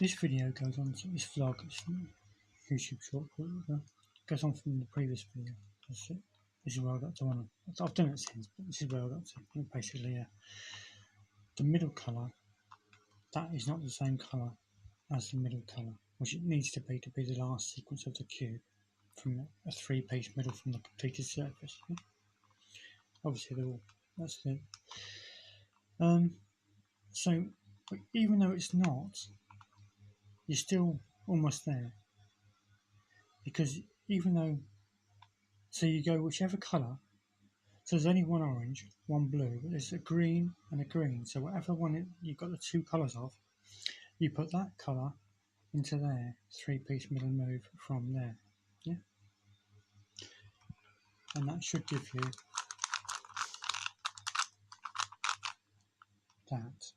This video goes on to this vlog, it's YouTube short, goes on from the previous video. That's it. This is where I got to one. I've done it since, but this is where I got to. Basically, the middle colour, that is not the same colour as the middle colour, which it needs to be the last sequence of the cube from a three-piece middle from the completed surface. Yeah? Obviously, they're all, that's it. So, but even though it's not, you're still almost there, because even though, so you go whichever colour. So there's only one orange, one blue, but there's a green and a green. So whatever one you've got the two colours of, you put that colour into there, three-piece middle move from there. Yeah? And that should give you that.